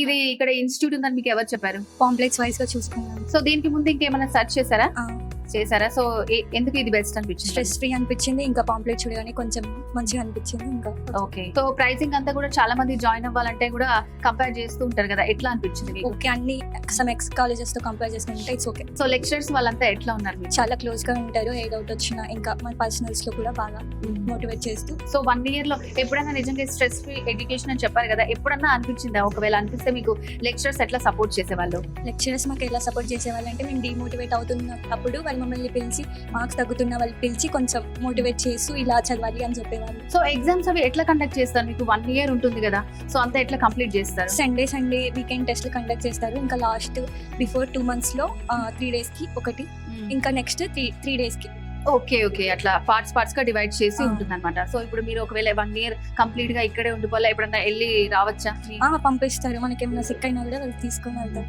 ఇది ఇక్కడ ఇన్స్టిట్యూట్ ఉందని మీకు ఎవరు చెప్పారు? పాంప్లెట్స్ వైస్ గా చూసుకున్నాను. సో దీనికి ముందు ఇంకేమైనా సెర్చ్ చేశారా? సో ఎందుకు ఇది బెస్ట్ అనిపించింది? స్ట్రెస్ ఫ్రీ అనిపించింది, ఇంకా పాంప్లెట్ చూడగానే కొంచెం మంచిగా అనిపించింది. ఇంకా ఓకే. సో ప్రైసింగ్ అంతా కూడా చాలా మంది జాయిన్ అవ్వాలంటే కూడా కంపేర్ చేస్తూ ఉంటారు కదా, ఎట్లా అనిపించింది మీకు? ఓకే, అన్ని సమ్ ఎక్స్ కాలేజెస్ తో కంపేర్ చేసుకుంటే ఇట్స్ ఓకే. సో లెక్చరర్స్ వాళ్ళంతా ఎట్లా ఉన్నారు మీకు? చాలా క్లోజ్ గా ఉంటారు, ఏ డౌట్ వచ్చినా ఇంకా మన పర్సనల్స్ లో కూడా బాగా మోటివేట్ చేస్తూ. సో 1 year లో ఎప్పుడైనా నిజంగా స్ట్రెస్ ఫ్రీ ఎడ్యుకేషన్ అని చెప్పారు కదా, ఎప్పుడన్నా అనిపించిందా? ఒకవేళ అనిపిస్తే మీకు లెక్చరర్స్ ఎట్లా సపోర్ట్ చేసేవాళ్ళు? లెక్చరర్స్ మాకు ఎలా సపోర్ట్ చేసేవాళ్ళు అంటే, మేము డిమోటివేట్ అవుతున్నప్పుడు వాళ్ళు మమ్మల్ని పిలిచి, మార్క్స్ తగ్గుతున్న వాళ్ళు పిలిచి కొంచెం మోటివేట్ చేస్తూ ఇలా చదవాలి అని చెప్పేవాళ్ళు. సో ఎగ్జామ్స్ అవి ఎట్లా కండక్ట్ చేస్తారు? మీకు 1 year ఉంటుంది కదా, సో అంతా ఎట్లా కంప్లీట్ చేస్తారు? సండే వీకెండ్ టెస్ట్లు కండక్ట్ చేస్తారు. ఇంకా లాస్ట్ బిఫోర్ 2 months లో 3 days కి ఒకటి, ఇంకా నెక్స్ట్ 3 days కి. ఓకే అట్లా పార్ట్స్ గా డివైడ్ చేసి ఉంటుంది అనమాట. సో ఇప్పుడు మీరు ఒకవేళ 1 year కంప్లీట్ గా ఇక్కడే ఉండిపోలే, ఎప్పుడన్నా వెళ్ళి రావచ్చా? పంపిస్తారు, మనకి ఏమైనా సిక్ అయినా కూడా వాళ్ళు తీసుకొని వెళ్తారు.